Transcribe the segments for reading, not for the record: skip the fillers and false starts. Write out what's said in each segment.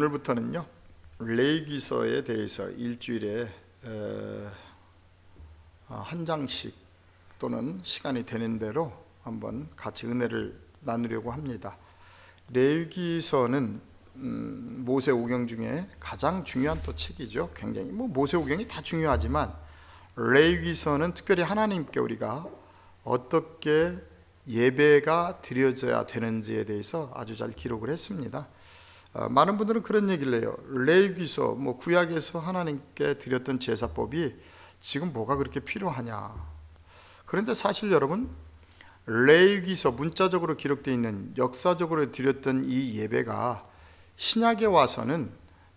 오늘부터는요 레위기서에 대해서 일주일에 한 장씩 또는 시간이 되는 대로 한번 같이 은혜를 나누려고 합니다. 레위기서는 모세오경 중에 가장 중요한 또 책이죠. 굉장히 모세오경이 다 중요하지만 레위기서는 특별히 하나님께 우리가 어떻게 예배가 드려져야 되는지에 대해서 아주 잘 기록을 했습니다. 많은 분들은 그런 얘기를 해요. 레위기서 구약에서 하나님께 드렸던 제사법이 지금 뭐가 그렇게 필요하냐. 그런데 사실 여러분, 레위기서 문자적으로 기록되어 있는 역사적으로 드렸던 이 예배가 신약에 와서는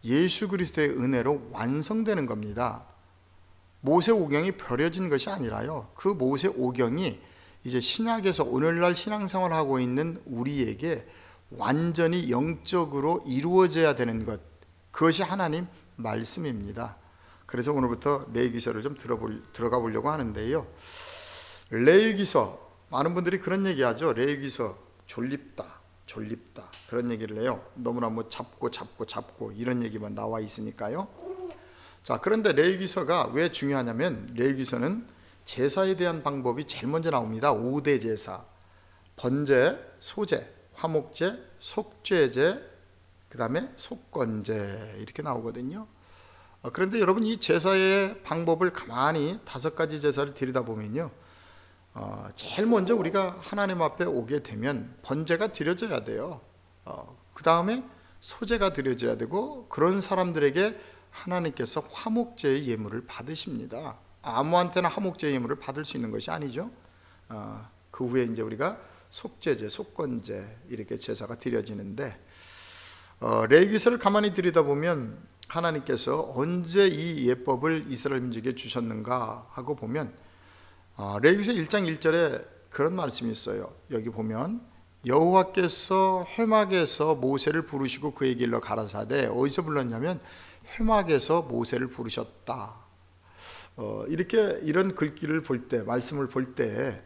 예수 그리스도의 은혜로 완성되는 겁니다. 모세오경이 버려진 것이 아니라요, 그 모세오경이 이제 신약에서 오늘날 신앙생활하고 있는 우리에게 완전히 영적으로 이루어져야 되는 것, 그것이 하나님 말씀입니다. 그래서 오늘부터 레위기서를 좀 들어가 보려고 하는데요. 레위기서, 많은 분들이 그런 얘기하죠. 레위기서 졸립다 그런 얘기를 해요. 너무나 잡고 이런 얘기만 나와 있으니까요. 자, 그런데 레위기서가 왜 중요하냐면, 레위기서는 제사에 대한 방법이 제일 먼저 나옵니다. 5대 제사, 번제, 소제, 화목제, 속죄제, 그 다음에 속건제, 이렇게 나오거든요. 그런데 여러분, 이 제사의 방법을 가만히 5가지 제사를 들여다보면요, 제일 먼저 우리가 하나님 앞에 오게 되면 번제가 드려져야 돼요. 그 다음에 소제가 드려져야 되고, 그런 사람들에게 하나님께서 화목제의 예물을 받으십니다. 아무한테나 화목제의 예물을 받을 수 있는 것이 아니죠. 그 후에 이제 우리가 속죄제, 속건제, 이렇게 제사가 드려지는데, 레위기서를 가만히 들여다보면 하나님께서 언제 이 예법을 이스라엘 민족에게 주셨는가 하고 보면, 레위기서 1장 1절에 그런 말씀이 있어요. 여기 보면 여호와께서 회막에서 모세를 부르시고 그에게 일러 가라사대, 어디서 불렀냐면 회막에서 모세를 부르셨다. 이렇게 이런 글귀를 볼 때, 말씀을 볼 때,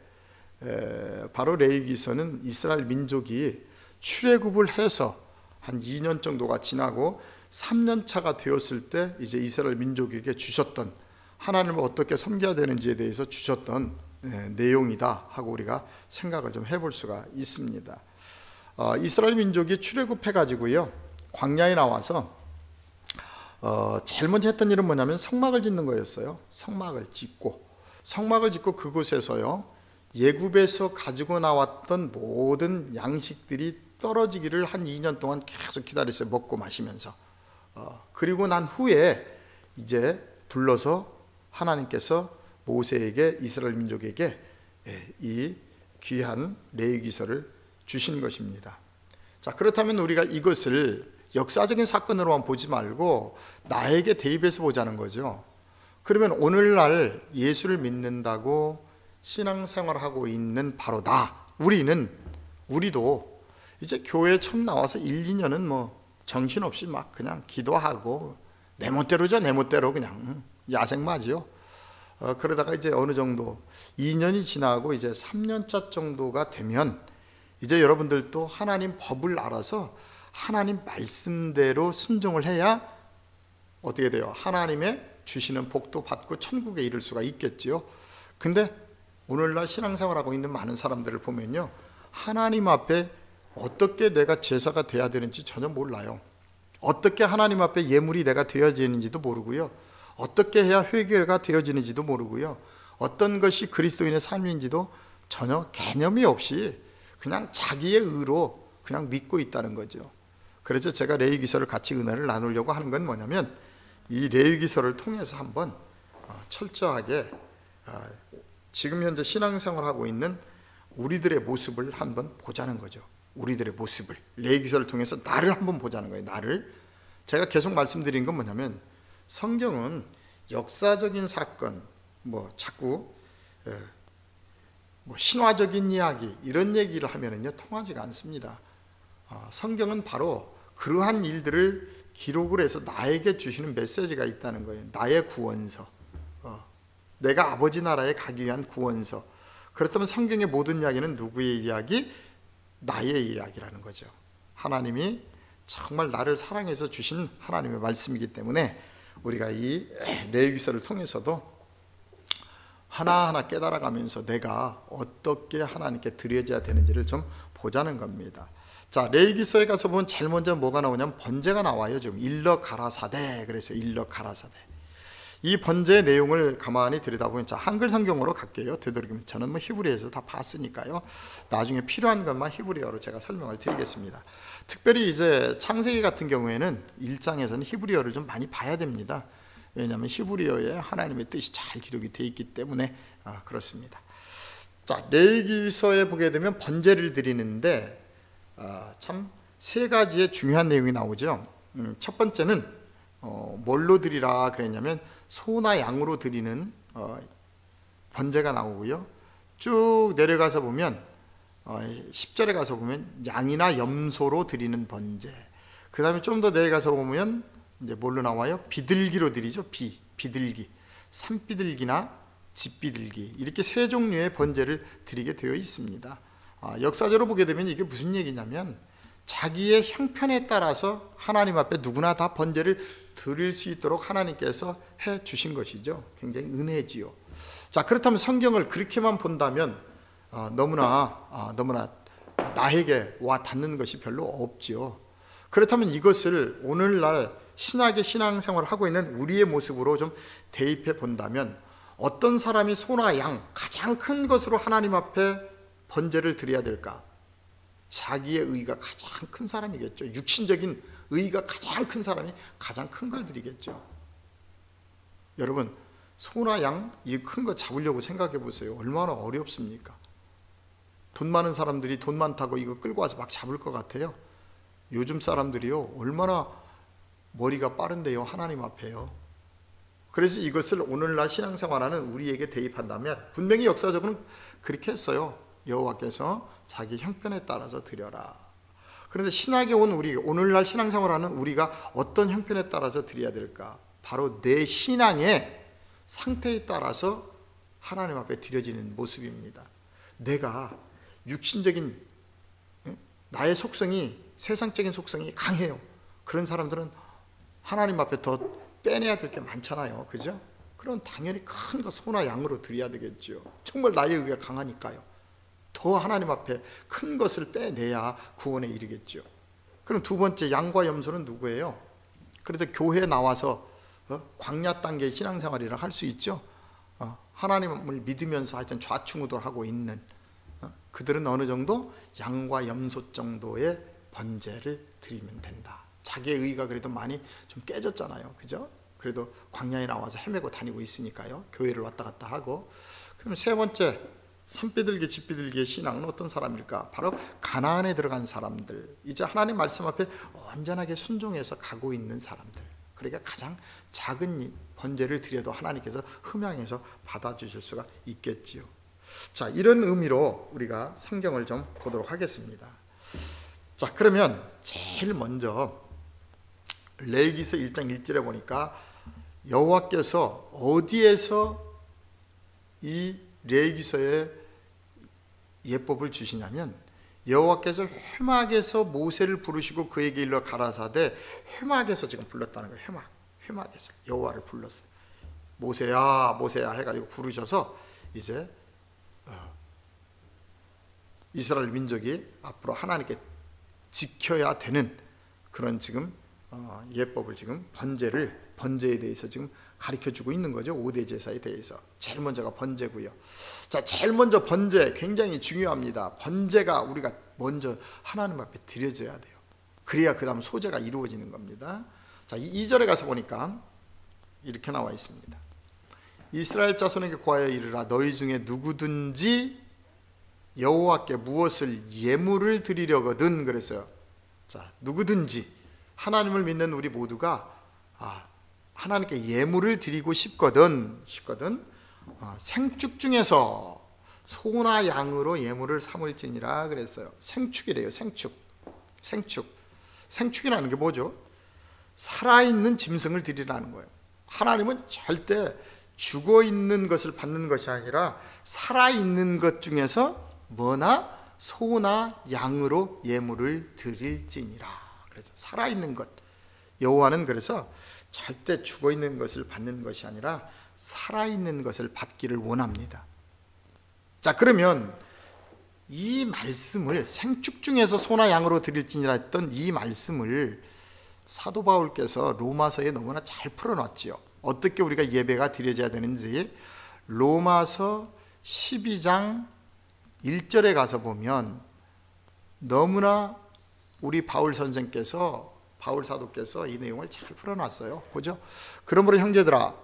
바로 레위기서는 이스라엘 민족이 출애굽을 해서 한 2년 정도가 지나고 3년 차가 되었을 때 이제 이스라엘 민족에게 주셨던, 하나님을 어떻게 섬겨야 되는지에 대해서 주셨던 내용이다 하고 우리가 생각을 좀 해볼 수가 있습니다. 이스라엘 민족이 출애굽해 가지고요, 광야에 나와서 제일 먼저 했던 일은 뭐냐면 성막을 짓는 거였어요. 성막을 짓고 그곳에서요, 예굽에서 가지고 나왔던 모든 양식들이 떨어지기를 한 2년 동안 계속 기다렸어요. 먹고 마시면서. 그리고 난 후에 이제 불러서 하나님께서 모세에게, 이스라엘 민족에게 이 귀한 레위기서를 주신 것입니다. 자, 그렇다면 우리가 이것을 역사적인 사건으로만 보지 말고 나에게 대입해서 보자는 거죠. 그러면 오늘날 예수를 믿는다고 신앙생활하고 있는 바로 우리도 이제 교회에 처음 나와서 1, 2년은 정신없이 막 그냥 기도하고 내 멋대로 그냥 야생마죠. 그러다가 이제 어느 정도 2년이 지나고 이제 3년차 정도가 되면 이제 여러분들도 하나님 법을 알아서 하나님 말씀대로 순종을 해야 어떻게 돼요? 하나님의 주시는 복도 받고 천국에 이를 수가 있겠지요. 근데 오늘날 신앙생활하고 있는 많은 사람들을 보면요, 하나님 앞에 어떻게 내가 제사가 돼야 되는지 전혀 몰라요. 어떻게 하나님 앞에 예물이 내가 되어지는지도 모르고요, 어떻게 해야 회개가 되어지는지도 모르고요, 어떤 것이 그리스도인의 삶인지도 전혀 개념이 없이 그냥 자기의 의로 그냥 믿고 있다는 거죠. 그래서 제가 레위기서를 같이 은혜를 나누려고 하는 건 뭐냐면, 이 레위기서를 통해서 한번 철저하게 지금 현재 신앙생활하고 있는 우리들의 모습을 한번 보자는 거죠. 우리들의 모습을, 레위기서를 통해서 나를 한번 보자는 거예요. 나를. 제가 계속 말씀드린 건 뭐냐면, 성경은 역사적인 사건, 자꾸 신화적인 이야기, 이런 얘기를 하면은요 통하지가 않습니다. 성경은 바로 그러한 일들을 기록을 해서 나에게 주시는 메시지가 있다는 거예요. 나의 구원서, 내가 아버지 나라에 가기 위한 구원서. 그렇다면 성경의 모든 이야기는 누구의 이야기? 나의 이야기라는 거죠. 하나님이 정말 나를 사랑해서 주신 하나님의 말씀이기 때문에 우리가 이 레위기서를 통해서도 하나하나 깨달아가면서 내가 어떻게 하나님께 드려져야 되는지를 좀 보자는 겁니다. 자, 레위기서에 가서 보면 제일 먼저 뭐가 나오냐면 번제가 나와요. 지금 일러 가라사대, 그래서 일러 가라사대. 이 번제의 내용을 가만히 들여다보면, 자, 한글 성경으로 갈게요. 되도록이면 저는 뭐 히브리어에서 다 봤으니까요. 나중에 필요한 것만 히브리어로 제가 설명을 드리겠습니다. 특별히 이제 창세기 같은 경우에는 1장에서는 히브리어를 좀 많이 봐야 됩니다. 왜냐하면 히브리어에 하나님의 뜻이 잘 기록이 되어 있기 때문에 그렇습니다. 자, 레위기서에 보게 되면 번제를 드리는데 참 세 가지의 중요한 내용이 나오죠. 첫 번째는 뭘로 드리라 그랬냐면 소나 양으로 드리는 번제가 나오고요. 쭉 내려가서 보면 10절에 가서 보면 양이나 염소로 드리는 번제. 그 다음에 좀 더 내려가서 보면 이제 뭘로 나와요? 비둘기로 드리죠. 비둘기, 산비둘기나 집비둘기, 이렇게 세 종류의 번제를 드리게 되어 있습니다. 역사적으로 보게 되면 이게 무슨 얘기냐면 자기의 형편에 따라서 하나님 앞에 누구나 다 번제를 드릴 수 있도록 하나님께서 해 주신 것이죠. 굉장히 은혜지요. 자, 그렇다면 성경을 그렇게만 본다면 너무나 나에게 와 닿는 것이 별로 없지요. 그렇다면 이것을 오늘날 신약의 신앙생활을 하고 있는 우리의 모습으로 좀 대입해 본다면 어떤 사람이 소나 양 가장 큰 것으로 하나님 앞에 번제를 드려야 될까? 자기의 의가 가장 큰 사람이겠죠. 육신적인 의가 가장 큰 사람이 가장 큰 걸 드리겠죠. 여러분, 소나 양 이 큰 거 잡으려고 생각해 보세요. 얼마나 어렵습니까? 돈 많은 사람들이 돈 많다고 이거 끌고 와서 막 잡을 것 같아요. 요즘 사람들이요, 얼마나 머리가 빠른데요, 하나님 앞에요. 그래서 이것을 오늘날 신앙생활하는 우리에게 대입한다면 분명히 역사적으로는 그렇게 했어요. 여호와께서 자기 형편에 따라서 드려라. 그런데 신학에 온 우리, 오늘날 신앙생활하는 우리가 어떤 형편에 따라서 드려야 될까? 바로 내 신앙의 상태에 따라서 하나님 앞에 드려지는 모습입니다. 내가 육신적인 나의 속성이, 세상적인 속성이 강해요. 그런 사람들은 하나님 앞에 더 빼내야 될 게 많잖아요. 그죠? 그럼 당연히 큰 거 소나 양으로 드려야 되겠죠. 정말 나의 의가 강하니까요. 더 하나님 앞에 큰 것을 빼내야 구원에 이르겠죠. 그럼 두 번째, 양과 염소는 누구예요? 그래서 교회에 나와서 광야 단계의 신앙생활이라 할 수 있죠. 하나님을 믿으면서 하여튼 좌충우돌하고 있는 그들은 어느 정도 양과 염소 정도의 번제를 드리면 된다. 자기의 의가 그래도 많이 좀 깨졌잖아요. 그죠? 그래도 광야에 나와서 헤매고 다니고 있으니까요. 교회를 왔다 갔다 하고. 그럼 세 번째, 산비둘기, 집비둘기의 신앙은 어떤 사람일까? 바로 가나안에 들어간 사람들, 이제 하나님 말씀 앞에 온전하게 순종해서 가고 있는 사람들. 그러니까 가장 작은 번제를 드려도 하나님께서 흠양해서 받아주실 수가 있겠지요. 자, 이런 의미로 우리가 성경을 좀 보도록 하겠습니다. 자, 그러면 제일 먼저 레위기서 1장 1절에 보니까 여호와께서 어디에서 이 레위기서의 예법을 주시냐면 여호와께서 회막에서 모세를 부르시고 그에게 일러 가라사대, 회막에서 지금 불렀다는 거예요. 회막에서 여호와를 불렀어요. 모세야 모세야 해가지고 부르셔서 이제 이스라엘 민족이 앞으로 하나님께 지켜야 되는 그런 지금 예법을, 지금 번제에 대해서 지금 가르쳐주고 있는 거죠. 5대 제사에 대해서. 제일 먼저가 번제고요. 자, 제일 먼저 번제 굉장히 중요합니다. 번제가 우리가 먼저 하나님 앞에 드려져야 돼요. 그래야 그 다음 소제가 이루어지는 겁니다. 자, 2절에 가서 보니까 이렇게 나와 있습니다. 이스라엘 자손에게 고하여 이르라, 너희 중에 누구든지 여호와께 무엇을 예물을 드리려거든 그랬어요. 자, 누구든지 하나님을 믿는 우리 모두가 하나님께 예물을 드리고 싶거든 생축 중에서 소나 양으로 예물을 삼을지니라 그랬어요. 생축이래요. 생축이라는 게 뭐죠? 살아있는 짐승을 드리라는 거예요. 하나님은 절대 죽어있는 것을 받는 것이 아니라 살아있는 것 중에서 뭐나 소나 양으로 예물을 드릴지니라. 그래서 살아있는 것. 여호와는 그래서 절대 죽어있는 것을 받는 것이 아니라 살아있는 것을 받기를 원합니다. 자, 그러면 이 말씀을 생축 중에서 소나 양으로 드릴지니라 했던 이 말씀을 사도 바울께서 로마서에 너무나 잘 풀어놨지요. 어떻게 우리가 예배가 드려져야 되는지 로마서 12장 1절에 가서 보면 너무나 우리 바울 선생께서, 바울 사도께서 이 내용을 잘 풀어놨어요. 보죠. 그러므로 형제들아,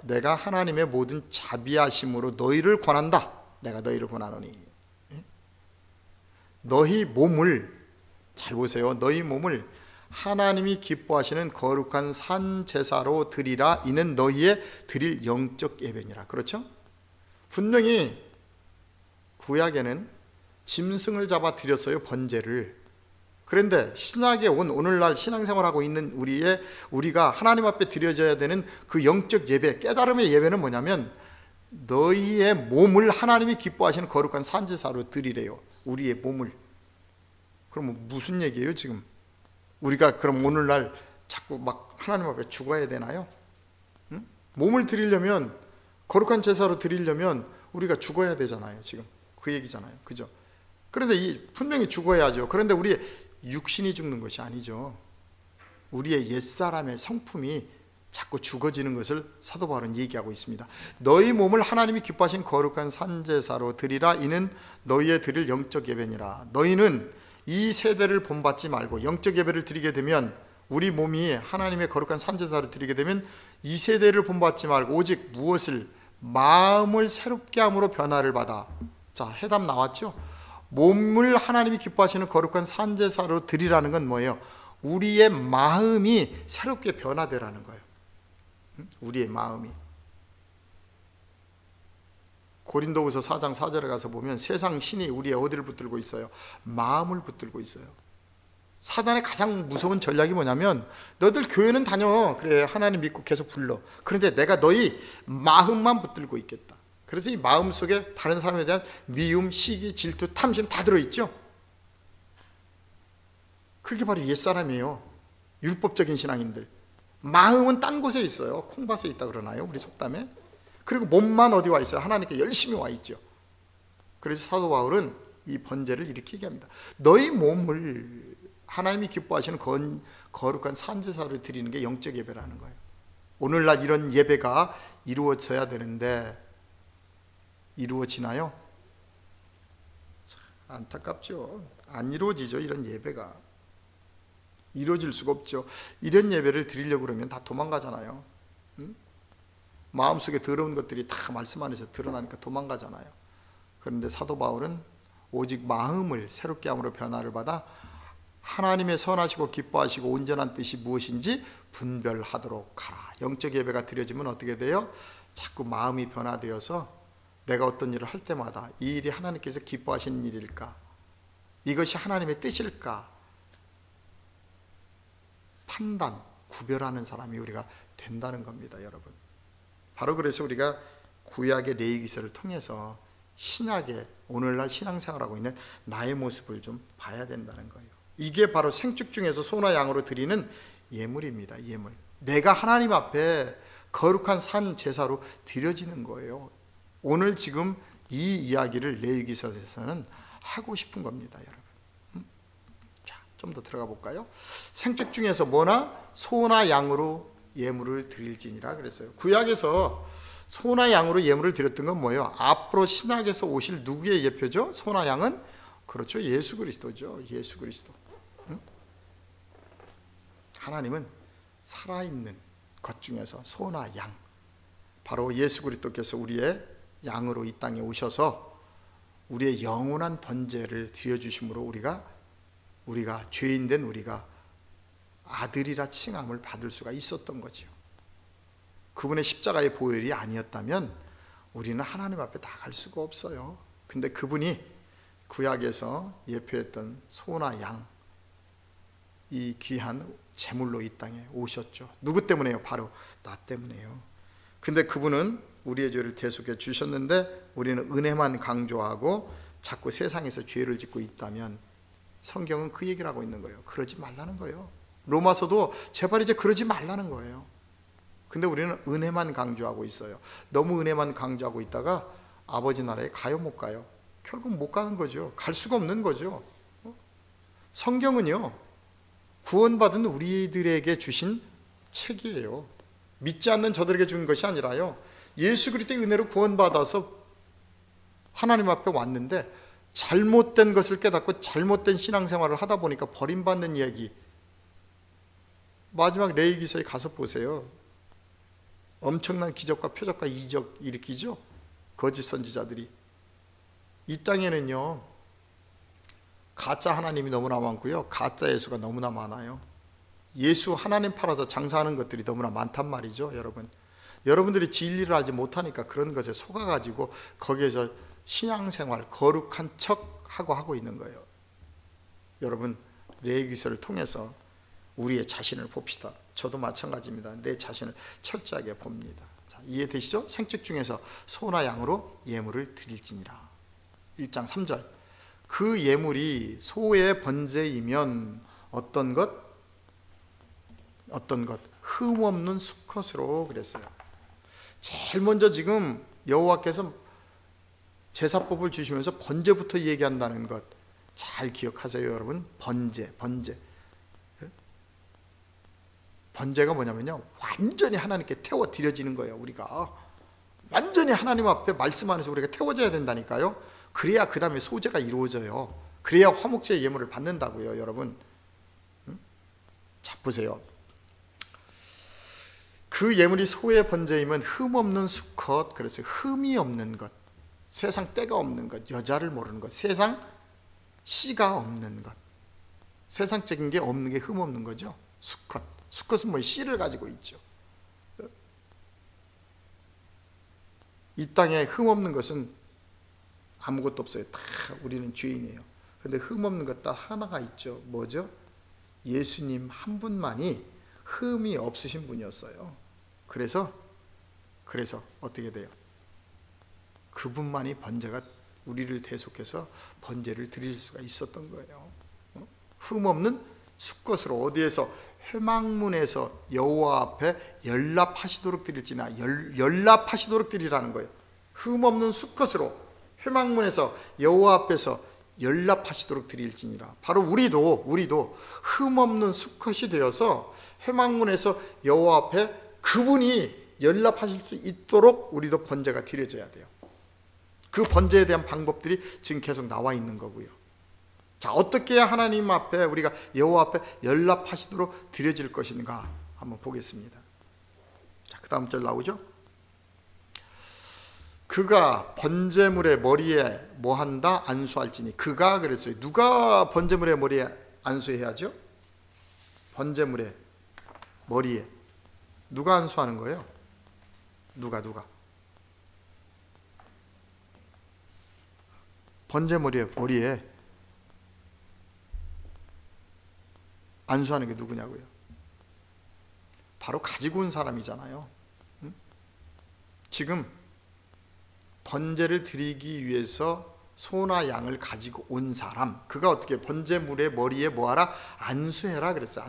내가 하나님의 모든 자비하심으로 너희를 권한다. 내가 너희를 권하노니 너희 몸을, 잘 보세요, 너희 몸을 하나님이 기뻐하시는 거룩한 산 제사로 드리라. 이는 너희의 드릴 영적 예배니라. 그렇죠? 분명히 구약에는 짐승을 잡아 드렸어요, 번제를. 그런데 신약에 온 오늘날 신앙생활하고 있는 우리가 하나님 앞에 드려져야 되는 그 영적 예배, 깨달음의 예배는 뭐냐면 너희의 몸을 하나님이 기뻐하시는 거룩한 산 제사로 드리래요. 우리의 몸을. 그럼 무슨 얘기예요 지금? 우리가 그럼 오늘날 자꾸 막 하나님 앞에 죽어야 되나요? 응? 몸을 드리려면, 거룩한 제사로 드리려면 우리가 죽어야 되잖아요. 지금 그 얘기잖아요. 그죠? 그런데 분명히 죽어야죠. 그런데 우리의 육신이 죽는 것이 아니죠. 우리의 옛사람의 성품이 자꾸 죽어지는 것을 사도 바울은 얘기하고 있습니다. 너희 몸을 하나님이 기뻐하신 거룩한 산제사로 드리라. 이는 너희의 드릴 영적 예배니라. 너희는 이 세대를 본받지 말고 영적 예배를 드리게 되면, 우리 몸이 하나님의 거룩한 산제사로 드리게 되면 이 세대를 본받지 말고 오직 무엇을? 마음을 새롭게 함으로 변화를 받아. 자, 해답 나왔죠? 몸을 하나님이 기뻐하시는 거룩한 산제사로 드리라는 건 뭐예요? 우리의 마음이 새롭게 변화되라는 거예요. 우리의 마음이. 고린도후서 4장 4절에 가서 보면 세상 신이 우리의 어디를 붙들고 있어요? 마음을 붙들고 있어요. 사단의 가장 무서운 전략이 뭐냐면, 너들 교회는 다녀, 그래, 하나님 믿고 계속 불러. 그런데 내가 너희 마음만 붙들고 있겠다. 그래서 이 마음 속에 다른 사람에 대한 미움, 시기, 질투, 탐심 다 들어있죠. 그게 바로 옛사람이에요. 율법적인 신앙인들. 마음은 딴 곳에 있어요. 콩밭에 있다 그러나요? 우리 속담에. 그리고 몸만 어디 와 있어요? 하나님께 열심히 와 있죠. 그래서 사도 바울은 이 번제를 이렇게 얘기합니다. 너희 몸을 하나님이 기뻐하시는 거룩한 산제사로 드리는 게 영적 예배라는 거예요. 오늘날 이런 예배가 이루어져야 되는데 이루어지나요? 안타깝죠. 안 이루어지죠. 이런 예배가 이루어질 수가 없죠. 이런 예배를 드리려고 그러면 다 도망가잖아요. 응? 마음속에 더러운 것들이 다 말씀 안에서 드러나니까 도망가잖아요. 그런데 사도 바울은 오직 마음을 새롭게 함으로 변화를 받아 하나님의 선하시고 기뻐하시고 온전한 뜻이 무엇인지 분별하도록 하라. 영적 예배가 드려지면 어떻게 돼요? 자꾸 마음이 변화되어서 내가 어떤 일을 할 때마다 이 일이 하나님께서 기뻐하시는 일일까? 이것이 하나님의 뜻일까? 판단, 구별하는 사람이 우리가 된다는 겁니다, 여러분. 바로 그래서 우리가 구약의 레위기서를 통해서 신약의 오늘날 신앙생활하고 있는 나의 모습을 좀 봐야 된다는 거예요. 이게 바로 생축 중에서 소나 양으로 드리는 예물입니다. 예물. 내가 하나님 앞에 거룩한 산 제사로 드려지는 거예요. 오늘 지금 이 이야기를 레위기서에서는 하고 싶은 겁니다, 여러분. 자, 좀 더 들어가 볼까요? 생축 중에서 뭐나 소나 양으로 예물을 드릴지니라 그랬어요. 구약에서 소나 양으로 예물을 드렸던 건 뭐예요? 앞으로 신약에서 오실 누구의 예표죠? 소나 양은 그렇죠, 예수 그리스도죠. 예수 그리스도. 하나님은 살아있는 것 중에서 소나 양, 바로 예수 그리스도께서 우리의 양으로 이 땅에 오셔서 우리의 영원한 번제를 드려주심으로 우리가 죄인된 우리가 아들이라 칭함을 받을 수가 있었던 거죠. 그분의 십자가의 보혈이 아니었다면 우리는 하나님 앞에 나갈 수가 없어요. 근데 그분이 구약에서 예표했던 소나 양, 이 귀한 제물로 이 땅에 오셨죠. 누구 때문에요? 바로 나 때문에요. 근데 그분은 우리의 죄를 대속해 주셨는데 우리는 은혜만 강조하고 자꾸 세상에서 죄를 짓고 있다면 성경은 그 얘기를 하고 있는 거예요. 그러지 말라는 거예요. 로마서도 제발 이제 그러지 말라는 거예요. 근데 우리는 은혜만 강조하고 있어요. 너무 은혜만 강조하고 있다가 아버지 나라에 가요 못 가요? 결국 못 가는 거죠. 갈 수가 없는 거죠. 성경은요, 구원받은 우리들에게 주신 책이에요. 믿지 않는 저들에게 준 것이 아니라요, 예수 그리스도의 은혜로 구원받아서 하나님 앞에 왔는데 잘못된 것을 깨닫고 잘못된 신앙생활을 하다 보니까 버림받는 이야기, 마지막 레위기서에 가서 보세요. 엄청난 기적과 표적과 이적 일으키죠. 거짓 선지자들이. 이 땅에는요, 가짜 하나님이 너무나 많고요, 가짜 예수가 너무나 많아요. 예수 하나님 팔아서 장사하는 것들이 너무나 많단 말이죠. 여러분들이 진리를 알지 못하니까 그런 것에 속아가지고 거기에서 신앙생활 거룩한 척하고 하고 있는 거예요. 여러분, 레위기서를 통해서 우리의 자신을 봅시다. 저도 마찬가지입니다. 내 자신을 철저하게 봅니다. 자, 이해되시죠? 생축 중에서 소나 양으로 예물을 드릴지니라. 1장 3절. 그 예물이 소의 번제이면 어떤 것? 흠없는 수컷으로 그랬어요. 제일 먼저 지금 여호와께서 제사법을 주시면서 번제부터 얘기한다는 것 잘 기억하세요, 여러분. 번제가 뭐냐면요, 완전히 하나님께 태워 드려지는 거예요. 우리가 완전히 하나님 앞에 말씀 안에서 우리가 태워져야 된다니까요. 그래야 그 다음에 소제가 이루어져요. 그래야 화목제의 예물을 받는다고요, 여러분. 자, 보세요. 그 예물이 소의 번제이면 흠없는 수컷, 그래서 흠이 없는 것, 세상 때가 없는 것, 여자를 모르는 것, 세상 씨가 없는 것, 세상적인 게 없는 게 흠없는 거죠. 수컷은 뭐 씨를 가지고 있죠. 이 땅에 흠없는 것은 아무것도 없어요. 다 우리는 죄인이에요. 근데 흠없는 것 딱 하나가 있죠. 뭐죠? 예수님 한 분만이 흠이 없으신 분이었어요. 그래서 어떻게 돼요? 그분만이 번제가, 우리를 대속해서 번제를 드릴 수가 있었던 거예요. 흠없는 수컷으로, 어디에서? 회막문에서 여호와 앞에 연락하시도록 드릴지나, 연락하시도록 드리라는 거예요. 흠없는 수컷으로 회막문에서 여호와 앞에서 연락하시도록 드릴지니라. 바로 우리도 흠없는 수컷이 되어서 회막문에서 여호와 앞에 그분이 연락하실 수 있도록 우리도 번제가 드려져야 돼요. 그 번제에 대한 방법들이 지금 계속 나와 있는 거고요. 자, 어떻게 해야 하나님 앞에, 우리가 여호와 앞에 연락하시도록 드려질 것인가 한번 보겠습니다. 자, 그 다음 절 나오죠? 그가 번제물의 머리에 뭐한다? 안수할지니. 그가 그랬어요. 누가 번제물의 머리에 안수해야죠? 번제물의 머리에 누가 안수하는 거예요? 누가? 번제물의 머리에 안수하는 게 누구냐고요? 바로 가지고 온 사람이잖아요. 지금 번제를 드리기 위해서 소나 양을 가지고 온 사람, 그가 어떻게 번제물의 머리에 뭐하라? 안수해라 그랬어요.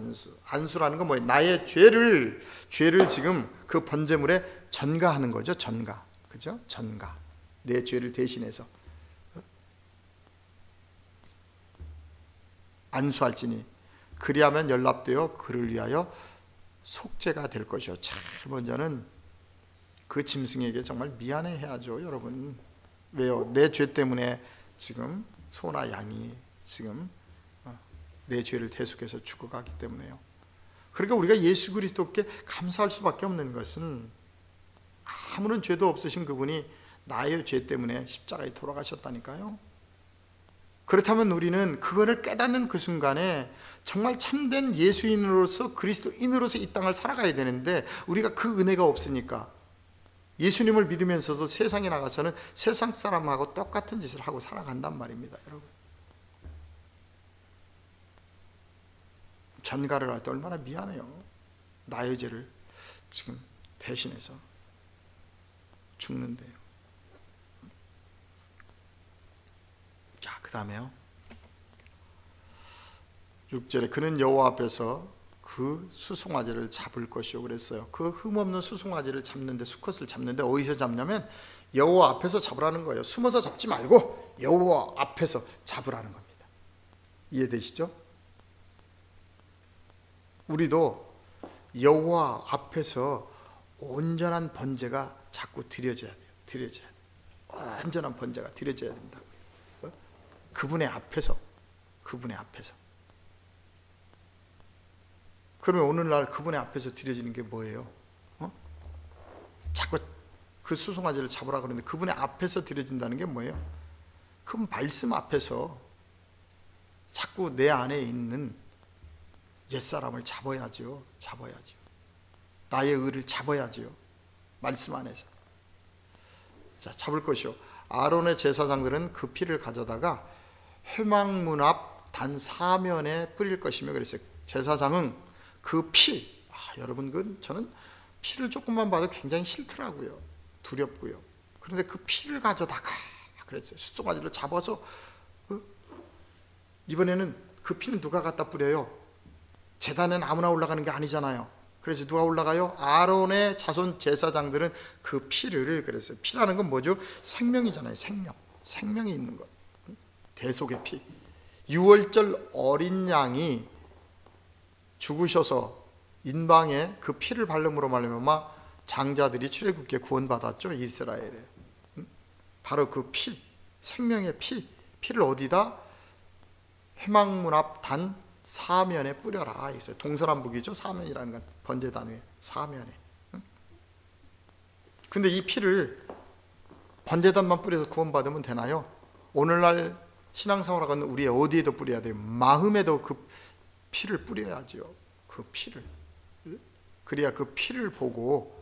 안수라는 건 뭐예요? 나의 죄를 지금 그 번제물에 전가하는 거죠. 전가. 그죠? 전가. 내 죄를 대신해서 안수할지니 그리하면 연락되어 그를 위하여 속죄가 될 것이요. 제일 먼저는 그 짐승에게 정말 미안해 해야죠, 여러분. 왜요? 내 죄 때문에 지금 소나 양이 지금 내 죄를 대속해서 죽어가기 때문에요. 그러니까 우리가 예수 그리스도께 감사할 수밖에 없는 것은 아무런 죄도 없으신 그분이 나의 죄 때문에 십자가에 돌아가셨다니까요. 그렇다면 우리는 그거를 깨닫는 그 순간에 정말 참된 예수인으로서, 그리스도인으로서 이 땅을 살아가야 되는데, 우리가 그 은혜가 없으니까 예수님을 믿으면서도 세상에 나가서는 세상 사람하고 똑같은 짓을 하고 살아간단 말입니다, 여러분. 전가를 할 때 얼마나 미안해요. 나의 죄를 지금 대신해서 죽는데요. 자, 그 다음에요. 6절에 그는 여호와 앞에서 그 수송아지를 잡을 것이요 그랬어요. 그 흠없는 수송아지를 잡는데, 수컷을 잡는데 어디서 잡냐면 여호와 앞에서 잡으라는 거예요. 숨어서 잡지 말고 여호와 앞에서 잡으라는 겁니다. 이해되시죠? 우리도 여호와 앞에서 온전한 번제가 자꾸 드려져야 돼요. 드려져야 돼요. 온전한 번제가 드려져야 된다고요. 그분의 앞에서, 그분의 앞에서. 그러면 오늘날 그분의 앞에서 드려지는 게 뭐예요? 자꾸 그 수송아지를 잡으라 그러는데 그분의 앞에서 드려진다는 게 뭐예요? 그 말씀 앞에서 자꾸 내 안에 있는 옛사람을 잡아야죠. 잡아야죠. 나의 의를 잡아야죠. 말씀 안에서. 자, 잡을 것이요. 아론의 제사장들은 그 피를 가져다가 회막문 앞 단 사면에 뿌릴 것이며 그랬어요. 제사장은 그 피, 여러분, 저는 피를 조금만 봐도 굉장히 싫더라고요. 두렵고요. 그런데 그 피를 가져다가 그랬어요. 수송아지를 잡아서 이번에는 그 피는 누가 갖다 뿌려요? 제단에는 아무나 올라가는 게 아니잖아요. 그래서 누가 올라가요? 아론의 자손 제사장들은 그 피를, 그랬어요. 피라는 건 뭐죠? 생명이잖아요. 생명이 있는 것. 대속의 피. 유월절 어린 양이 죽으셔서 인방에 그 피를 바름으로 말미암아 장자들이 출애굽게 구원받았죠. 이스라엘에. 바로 그 피, 생명의 피를 어디다? 회막문 앞 단 사면에 뿌려라 있어요. 동서남북이죠. 사면이라는 건 번제 단위에 사면에. 근데 이 피를 번제단만 뿌려서 구원받으면 되나요? 오늘날 신앙생활하고는 우리의 어디에도 뿌려야 돼요? 마음에도 그 피를 뿌려야죠. 그 피를. 그래야 그 피를 보고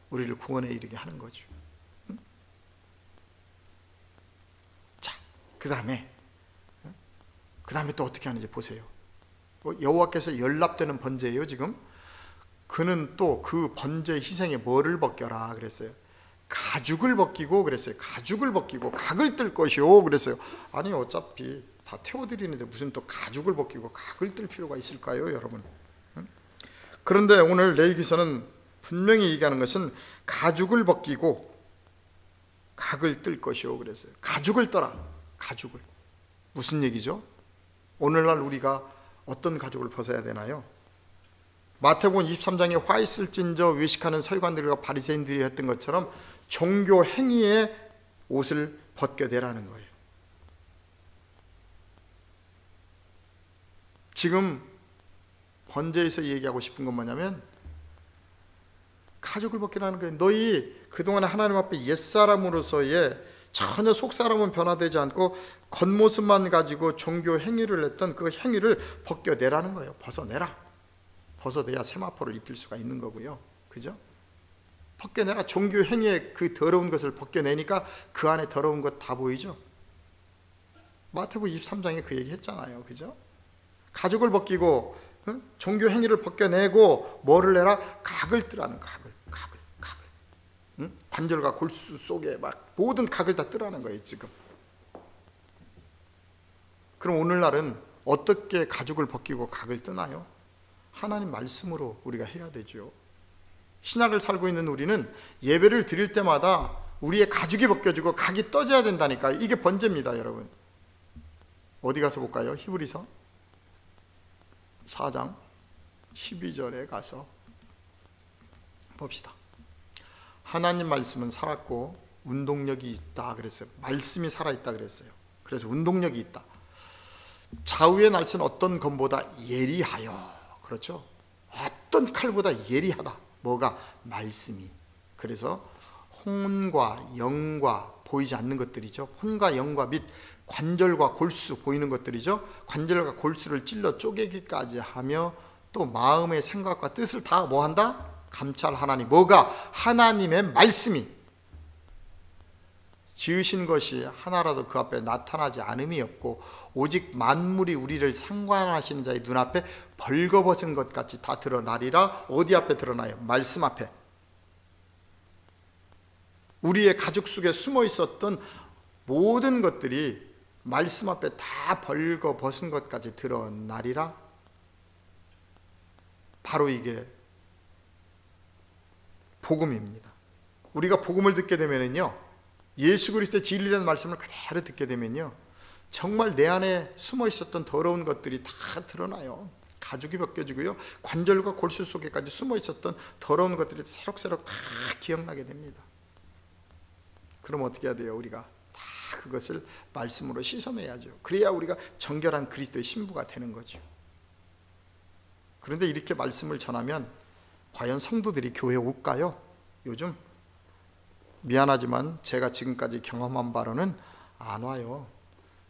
우리를 구원에 이르게 하는 거죠. 자, 그 다음에 또 어떻게 하는지 보세요. 여호와께서 연락되는 번제예요. 지금 그는 또 그 번제 희생에 뭐를 벗겨라 그랬어요? 가죽을 벗기고 그랬어요. 가죽을 벗기고 각을 뜰 것이요 그랬어요. 아니 어차피 다 태워드리는데 무슨 또 가죽을 벗기고 각을 뜰 필요가 있을까요, 여러분? 그런데 오늘 레위기서는 분명히 얘기하는 것은 가죽을 벗기고 각을 뜰 것이요 그랬어요. 가죽을 떠라. 가죽을. 무슨 얘기죠? 오늘날 우리가 어떤 가죽을 벗어야 되나요? 마태복음 23장에 화 있을진저 외식하는 서기관들과 바리새인들이 했던 것처럼 종교 행위의 옷을 벗겨내라는 거예요. 지금 번제에서 얘기하고 싶은 건 뭐냐면 가죽을 벗기라는 거예요. 너희 그동안 하나님 앞에 옛사람으로서의 전혀 속사람은 변화되지 않고 겉모습만 가지고 종교 행위를 했던 그 행위를 벗겨내라는 거예요. 벗어내라. 벗어내야 세마포를 입힐 수가 있는 거고요. 그죠? 벗겨내라. 종교 행위의 그 더러운 것을 벗겨내니까 그 안에 더러운 것 다 보이죠? 마태복음 23장에 그 얘기 했잖아요. 그죠? 가죽을 벗기고 종교 행위를 벗겨내고 뭐를 내라? 각을 뜨라는 각을. 관절과 골수 속에 막 모든 각을 다 뜨라는 거예요. 지금. 그럼 오늘날은 어떻게 가죽을 벗기고 각을 뜨나요? 하나님 말씀으로 우리가 해야 되죠. 신약을 살고 있는 우리는 예배를 드릴 때마다 우리의 가죽이 벗겨지고 각이 떠져야 된다니까. 이게 번제입니다, 여러분. 어디 가서 볼까요? 히브리서 4장 12절에 가서 봅시다. 하나님 말씀은 살았고 운동력이 있다 그랬어요. 말씀이 살아있다 그랬어요. 그래서 운동력이 있다. 좌우의 날선 어떤 검보다 예리하여. 그렇죠? 어떤 칼보다 예리하다. 뭐가? 말씀이. 그래서 혼과 영과 보이지 않는 것들이죠. 혼과 영과 및 관절과 골수 보이는 것들이죠. 관절과 골수를 찔러 쪼개기까지 하며 또 마음의 생각과 뜻을 다 뭐한다? 감찰하나니. 뭐가? 하나님의 말씀이. 지으신 것이 하나라도 그 앞에 나타나지 않음이 없고 오직 만물이 우리를 상관하시는 자의 눈앞에 벌거벗은 것 같이 다 드러나리라. 어디 앞에 드러나요? 말씀 앞에. 우리의 가죽 속에 숨어 있었던 모든 것들이 말씀 앞에 다 벌거 벗은 것까지 드러나리라. 바로 이게 복음입니다. 우리가 복음을 듣게 되면요, 예수 그리스도의 진리된 말씀을 그대로 듣게 되면요, 정말 내 안에 숨어 있었던 더러운 것들이 다 드러나요. 가죽이 벗겨지고요, 관절과 골수 속에까지 숨어 있었던 더러운 것들이 새록새록 다 기억나게 됩니다. 그럼 어떻게 해야 돼요? 우리가 다 그것을 말씀으로 씻어내야죠. 그래야 우리가 정결한 그리스도의 신부가 되는 거죠. 그런데 이렇게 말씀을 전하면 과연 성도들이 교회에 올까요? 요즘 미안하지만 제가 지금까지 경험한 바로는 안 와요.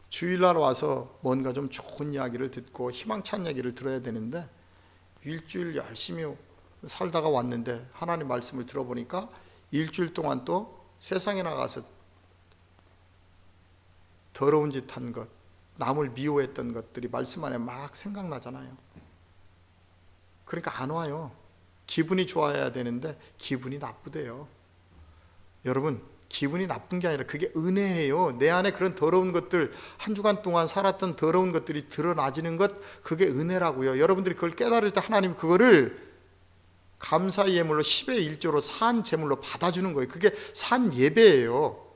주일날 와서 뭔가 좀 좋은 이야기를 듣고 희망찬 얘기를 들어야 되는데, 일주일 열심히 살다가 왔는데 하나님 말씀을 들어보니까 일주일 동안 또 세상에 나가서 더러운 짓 한 것, 남을 미워했던 것들이 말씀 안에 막 생각나잖아요. 그러니까 안 와요. 기분이 좋아야 되는데 기분이 나쁘대요. 여러분, 기분이 나쁜 게 아니라 그게 은혜예요. 내 안에 그런 더러운 것들, 한 주간 동안 살았던 더러운 것들이 드러나지는 것, 그게 은혜라고요. 여러분들이 그걸 깨달을 때 하나님 그거를 감사의 예물로 10의 1조로 산 제물로 받아주는 거예요. 그게 산 예배예요.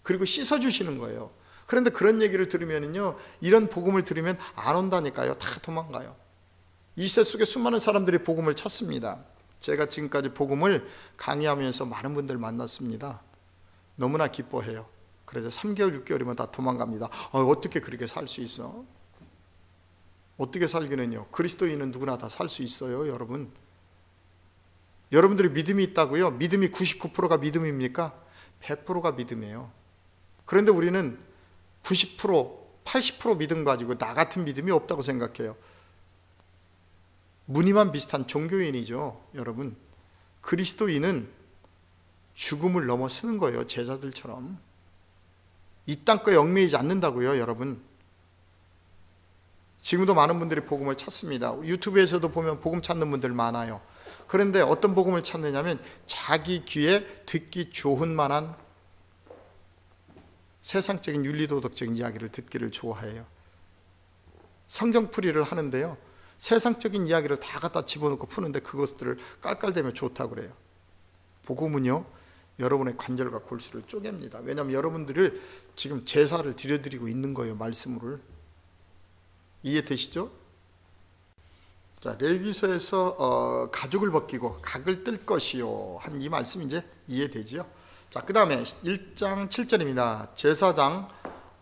그리고 씻어주시는 거예요. 그런데 그런 얘기를 들으면요, 이런 복음을 들으면 안 온다니까요. 다 도망가요. 이 세 속에 수많은 사람들이 복음을 찾습니다. 제가 지금까지 복음을 강의하면서 많은 분들 만났습니다. 너무나 기뻐해요. 그래서 3개월, 6개월이면 다 도망갑니다. 어떻게 그렇게 살 수 있어? 어떻게 살기는요? 그리스도인은 누구나 다 살 수 있어요, 여러분. 여러분들이 믿음이 있다고요? 믿음이 99%가 믿음입니까? 100%가 믿음이에요. 그런데 우리는 90%, 80% 믿음 가지고 나 같은 믿음이 없다고 생각해요. 무늬만 비슷한 종교인이죠, 여러분. 그리스도인은 죽음을 넘어서는 거예요, 제자들처럼. 이 땅 거에 얽매이지 않는다고요, 여러분. 지금도 많은 분들이 복음을 찾습니다. 유튜브에서도 보면 복음 찾는 분들 많아요. 그런데 어떤 복음을 찾느냐면 자기 귀에 듣기 좋은 만한 세상적인 윤리도덕적인 이야기를 듣기를 좋아해요. 성경풀이를 하는데요, 세상적인 이야기를 다 갖다 집어넣고 푸는데 그것들을 깔깔대며 좋다고 그래요. 복음은요, 여러분의 관절과 골수를 쪼갭니다. 왜냐하면 여러분들을 지금 제사를 드려드리고 있는 거예요, 말씀으로. 이해되시죠? 자, 레위기서에서 가죽을 벗기고 각을 뜰 것이요 한 이 말씀 이제 이해되죠? 자, 그 다음에 1장 7절입니다. 제사장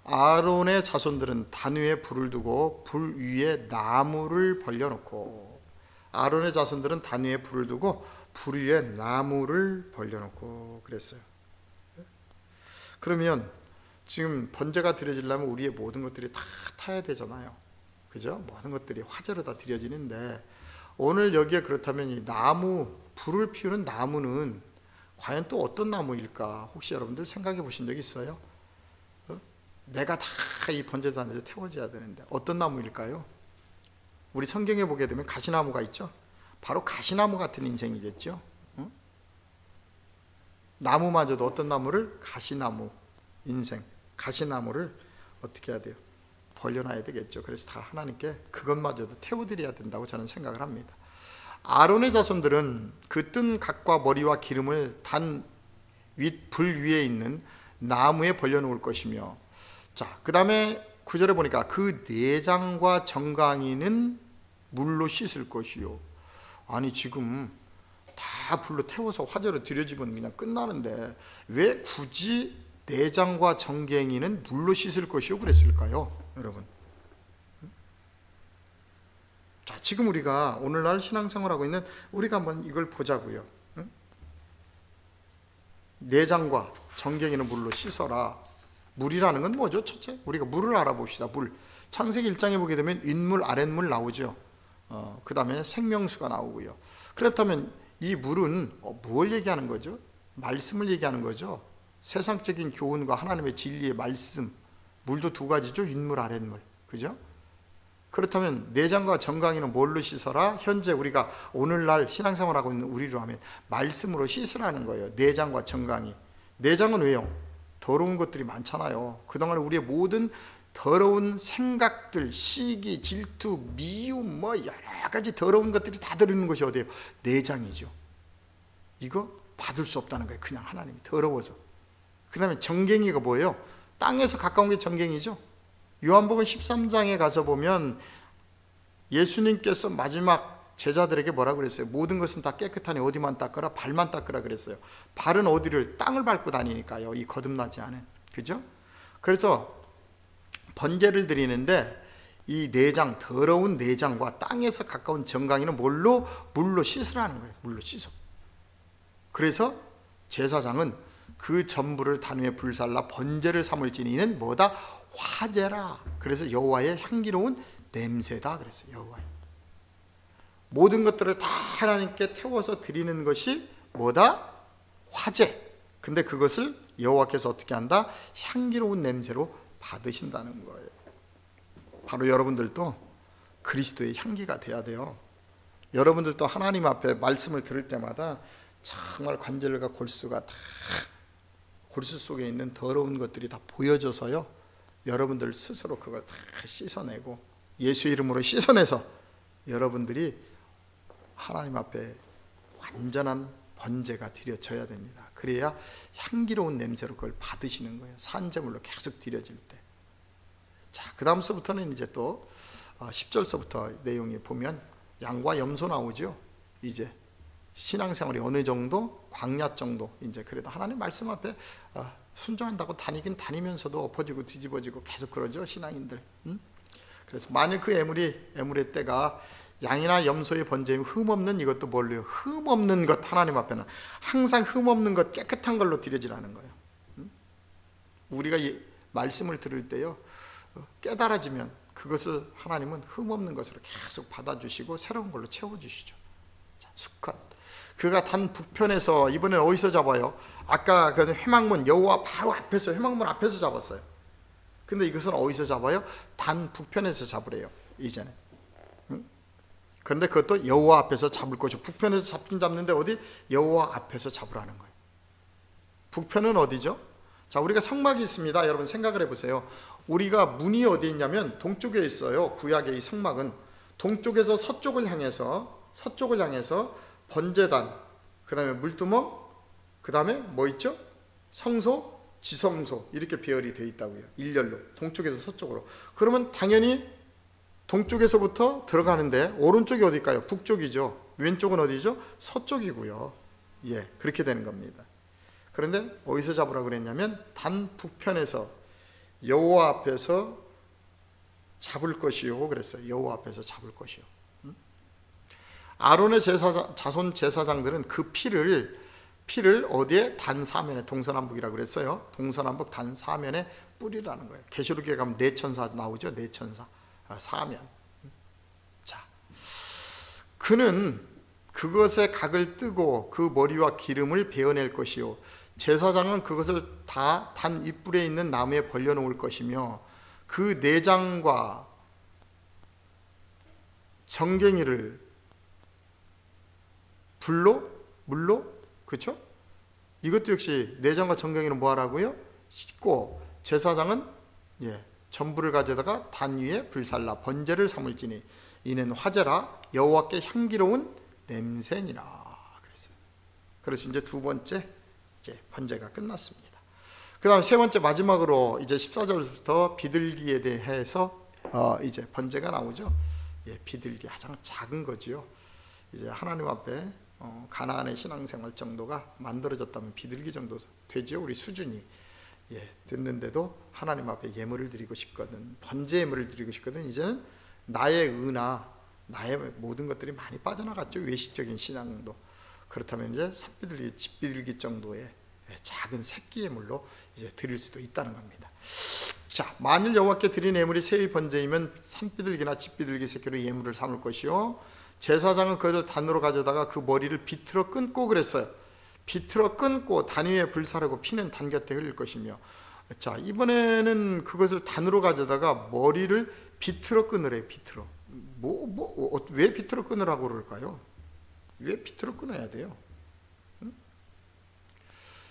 아론의 자손들은 단 위에 불을 두고 불 위에 나무를 벌려놓고, 아론의 자손들은 단 위에 불을 두고 불 위에 나무를 벌려놓고 그랬어요. 그러면 지금 번제가 드려지려면 우리의 모든 것들이 다 타야 되잖아요. 그죠? 모든 것들이 화제로 다 드려지는데, 오늘 여기에 그렇다면 이 나무, 불을 피우는 나무는 과연 또 어떤 나무일까? 혹시 여러분들 생각해 보신 적 있어요? 내가 다 이 번제단에서 태워져야 되는데 어떤 나무일까요? 우리 성경에 보게 되면 가시나무가 있죠. 바로 가시나무 같은 인생이겠죠. 나무마저도 어떤 나무를? 가시나무 인생, 가시나무를 어떻게 해야 돼요? 벌려놔야 되겠죠. 그래서 다 하나님께 그것마저도 태워드려야 된다고 저는 생각을 합니다. 아론의 자손들은 그 뜬 각과 머리와 기름을 단 불 위에 있는 나무에 벌려놓을 것이며, 자, 그 다음에 9절에 보니까 그 내장과 정강이는 물로 씻을 것이요. 아니, 지금 다 불로 태워서 화제로 드려지면 그냥 끝나는데 왜 굳이 내장과 정갱이는 물로 씻을 것이요 그랬을까요, 여러분? 자, 지금 우리가 오늘날 신앙생활하고 있는 우리가 한번 이걸 보자고요. 내장과 정갱이는 물로 씻어라. 물이라는 건 뭐죠? 첫째, 우리가 물을 알아봅시다. 물. 창세기 1장에 보게 되면 윗물, 아랫물 나오죠. 그 다음에 생명수가 나오고요. 그렇다면 이 물은 무엇을 얘기하는 거죠? 말씀을 얘기하는 거죠. 세상적인 교훈과 하나님의 진리의 말씀. 물도 두 가지죠. 윗물, 아랫물. 그죠? 그렇다면 내장과 정강이는 뭘로 씻어라? 현재 우리가 오늘날 신앙생활하고 있는 우리로 하면 말씀으로 씻으라는 거예요. 내장과 정강이. 내장은 왜요? 더러운 것들이 많잖아요. 그동안 우리의 모든 더러운 생각들, 시기, 질투, 미움, 뭐 여러 가지 더러운 것들이 다 들어있는 것이 어디예요? 내장이죠. 이거 받을 수 없다는 거예요. 그냥 하나님이 더러워서. 그 다음에 정갱이가 뭐예요? 땅에서 가까운 게 정갱이죠. 요한복음 13장에 가서 보면 예수님께서 마지막 제자들에게 뭐라고 그랬어요? 모든 것은 다 깨끗하니 어디만 닦으라? 발만 닦으라 그랬어요. 발은 어디를? 땅을 밟고 다니니까요. 이 거듭나지 않은. 그죠? 그래서 번제를 드리는데 이 내장, 더러운 내장과 땅에서 가까운 정강이는 뭘로? 물로 씻으라는 거예요. 물로 씻어. 그래서 제사장은 그 전부를 단 위에 불살라 번제를 삼을지니 이는 뭐다? 화제라. 그래서 여호와의 향기로운 냄새다 그랬어요. 여호와의 모든 것들을 다 하나님께 태워서 드리는 것이 뭐다? 화제. 근데 그것을 여호와께서 어떻게 한다? 향기로운 냄새로 받으신다는 거예요. 바로 여러분들도 그리스도의 향기가 돼야 돼요. 여러분들도 하나님 앞에 말씀을 들을 때마다 정말 관절과 골수가 다 골수 속에 있는 더러운 것들이 다 보여져서요, 여러분들 스스로 그걸 다 씻어내고 예수 이름으로 씻어내서 여러분들이 하나님 앞에 완전한 번제가 드려져야 됩니다. 그래야 향기로운 냄새로 그걸 받으시는 거예요. 산제물로 계속 드려질 때. 자, 그 다음서부터는 이제 또 10절서부터 내용이 보면 양과 염소 나오죠. 이제 신앙생활이 어느 정도, 광야 정도, 이제 그래도 하나님 말씀 앞에 순종한다고 다니긴 다니면서도 엎어지고 뒤집어지고 계속 그러죠, 신앙인들. 그래서 만일 그 애물의 때가 양이나 염소의 번제임 흠없는, 이것도 뭘로요? 흠없는 것. 하나님 앞에는 항상 흠없는 것, 깨끗한 걸로 드려지라는 거예요. 우리가 이 말씀을 들을 때요, 깨달아지면 그것을 하나님은 흠없는 것으로 계속 받아주시고 새로운 걸로 채워주시죠. 자, 수컷. 그가 단 북편에서, 이번엔 어디서 잡아요? 아까 그 회막문, 여호와 바로 앞에서, 회막문 앞에서 잡았어요. 근데 이것은 어디서 잡아요? 단 북편에서 잡으래요, 이제는. 그런데 그것도 여호와 앞에서 잡을 것이고, 북편에서 잡긴 잡는데 어디? 여호와 앞에서 잡으라는 거예요. 북편은 어디죠? 자, 우리가 성막이 있습니다. 여러분 생각을 해보세요. 우리가 문이 어디 있냐면 동쪽에 있어요. 구약의 이 성막은 동쪽에서 서쪽을 향해서 번제단, 그 다음에 물두멍, 그 다음에 뭐 있죠? 성소, 지성소, 이렇게 배열이 되어 있다고요. 일렬로 동쪽에서 서쪽으로. 그러면 당연히 동쪽에서부터 들어가는데 오른쪽이 어딜까요? 북쪽이죠. 왼쪽은 어디죠? 서쪽이고요. 예, 그렇게 되는 겁니다. 그런데 어디서 잡으라고 그랬냐면 단 북편에서 여호와 앞에서 잡을 것이요 그랬어요. 여호와 앞에서 잡을 것이요. 아론의 자손 제사장들은 그 피를 어디에? 단 사면에, 동서남북이라고 그랬어요. 동서남북 단 사면에 뿌리라는 거예요. 계시록에 가면 내천사 나오죠. 내천사, 사면. 자, 그는 그것의 각을 뜨고 그 머리와 기름을 베어낼 것이요, 제사장은 그것을 다 단 윗불에 있는 나무에 벌려놓을 것이며 그 내장과 정갱이를 물로, 그렇죠? 이것도 역시 내장과 정갱이는 뭐 하라고요? 씻고 제사장은 전부를 가져다가 단 위에 불살라 번제를 삼을지니 이는 화제라 여호와께 향기로운 냄새니라 그랬어요. 그래서 이제 두 번째 번제가 끝났습니다. 그 다음 세 번째 마지막으로 이제 14절부터 비둘기에 대해서 이제 번제가 나오죠. 비둘기 가장 작은 거지요. 이제 하나님 앞에 가나안의 신앙생활 정도가 만들어졌다면 비둘기 정도 되죠. 우리 수준이. 듣는데도 하나님 앞에 예물을 드리고 싶거든, 번제 예물을 드리고 싶거든. 이제는 나의 의나 나의 모든 것들이 많이 빠져나갔죠. 외식적인 신앙도. 그렇다면 이제 산비둘기, 집비둘기 정도의 작은 새끼 예물로 이제 드릴 수도 있다는 겁니다. 자, 만일 여호와께 드린 예물이 새의 번제이면 산비둘기나 집비둘기 새끼로 예물을 삼을 것이요, 제사장은 그것을 단으로 가져다가 그 머리를 비틀어 끊고 그랬어요. 비틀어 끊고 단 위에 불사르고 피는 단 곁에 흘릴 것이며. 자, 이번에는 그것을 단으로 가져다가 머리를 비틀어 끊으래요. 비틀어. 왜 비틀어 끊으라고 그럴까요? 왜 비틀어 끊어야 돼요?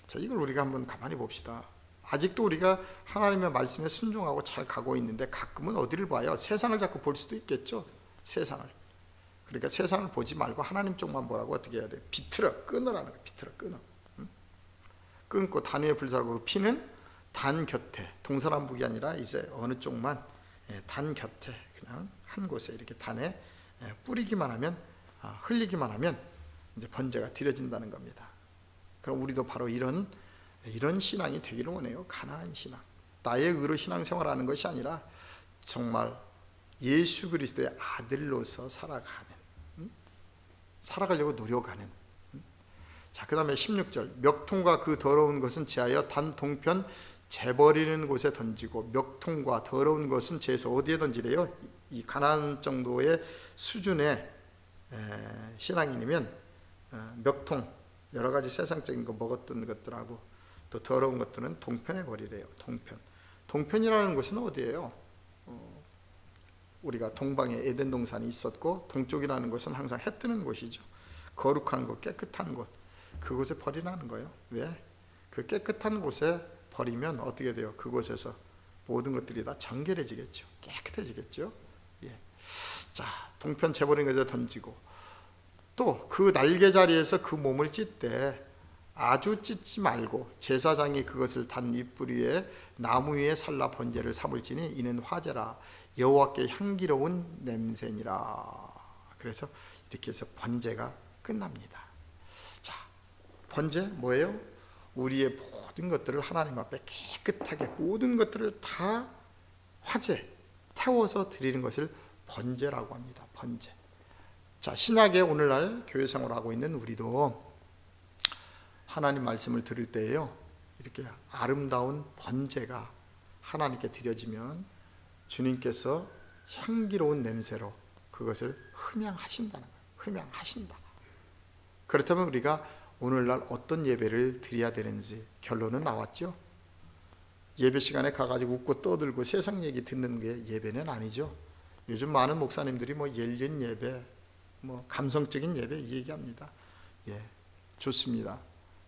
자, 이걸 우리가 한번 가만히 봅시다. 아직도 우리가 하나님의 말씀에 순종하고 잘 가고 있는데 가끔은 어디를 봐요? 세상을 자꾸 볼 수도 있겠죠. 세상을. 그러니까 세상을 보지 말고 하나님 쪽만 보라고 어떻게 해야 돼? 비틀어 끊으라는 거예요. 비틀어 끊어. 끊고 단 위에 불사르고 그 피는 단 곁에, 동서남북이 아니라 이제 어느 쪽만, 단 곁에 그냥 한 곳에 이렇게 단에 뿌리기만 하면, 흘리기만 하면 이제 번제가 드려진다는 겁니다. 그럼 우리도 바로 이런 신앙이 되기를 원해요. 가나안 신앙. 나의 의로 신앙생활하는 것이 아니라 정말 예수 그리스도의 아들로서 살아가려고 노력하는. 자, 그 다음에 16절, 멱통과 그 더러운 것은 제하여 단 동편 재버리는 곳에 던지고, 멱통과 더러운 것은 제에서 어디에 던지래요? 이 가나안 정도의 수준의 신앙인이면 멱통, 여러 가지 세상적인 거 먹었던 것들하고 또 더러운 것들은 동편에 버리래요. 동편이라는 곳은 어디예요? 우리가 동방에 에덴 동산이 있었고, 동쪽이라는 곳은 항상 해 뜨는 곳이죠. 거룩한 곳, 깨끗한 곳, 그곳에 버리라는 거예요. 왜? 그 깨끗한 곳에 버리면 어떻게 돼요? 그곳에서 모든 것들이 다 정결해지겠죠. 깨끗해지겠죠. 예. 자, 동편 재버린 것에 던지고, 또 그 날개 자리에서 그 몸을 찢되 아주 찢지 말고 제사장이 그것을 단 윗뿌리에 나무 위에 살라 번제를 삼을지니 이는 화제라, 여호와께 향기로운 냄새니라. 그래서 이렇게 해서 번제가 끝납니다. 자, 번제 뭐예요? 우리의 모든 것들을 하나님 앞에 깨끗하게 모든 것들을 다 화제, 태워서 드리는 것을 번제라고 합니다. 번제. 자, 신약의 오늘날 교회 생활하고 있는 우리도 하나님 말씀을 들을 때에요, 이렇게 아름다운 번제가 하나님께 드려지면 주님께서 향기로운 냄새로 그것을 흠양하신다는 거예요. 흠양하신다. 그렇다면 우리가 오늘날 어떤 예배를 드려야 되는지 결론은 나왔죠. 예배 시간에 가가지고 웃고 떠들고 세상 얘기 듣는 게 예배는 아니죠. 요즘 많은 목사님들이 뭐 열린 예배, 뭐 감성적인 예배 얘기합니다. 예, 좋습니다.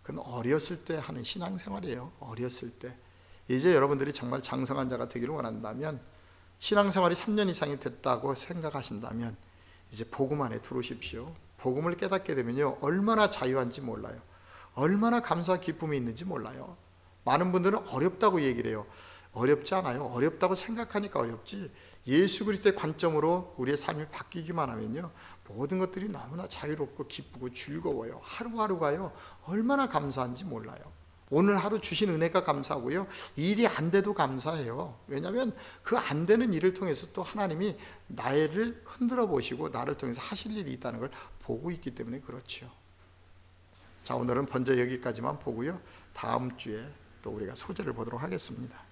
그건 어렸을 때 하는 신앙생활이에요. 어렸을 때. 이제 여러분들이 정말 장성한 자가 되기를 원한다면, 신앙생활이 3년 이상이 됐다고 생각하신다면 이제 복음 안에 들어오십시오. 복음을 깨닫게 되면요, 얼마나 자유한지 몰라요. 얼마나 감사와 기쁨이 있는지 몰라요. 많은 분들은 어렵다고 얘기를 해요. 어렵지 않아요. 어렵다고 생각하니까 어렵지, 예수 그리스도의 관점으로 우리의 삶이 바뀌기만 하면요, 모든 것들이 너무나 자유롭고 기쁘고 즐거워요. 하루하루가요, 얼마나 감사한지 몰라요. 오늘 하루 주신 은혜가 감사하고요, 일이 안 돼도 감사해요. 왜냐하면 그 안 되는 일을 통해서 또 하나님이 나를 흔들어 보시고 나를 통해서 하실 일이 있다는 걸 보고 있기 때문에 그렇죠. 자, 오늘은 번제 여기까지만 보고요, 다음 주에 또 우리가 소제를 보도록 하겠습니다.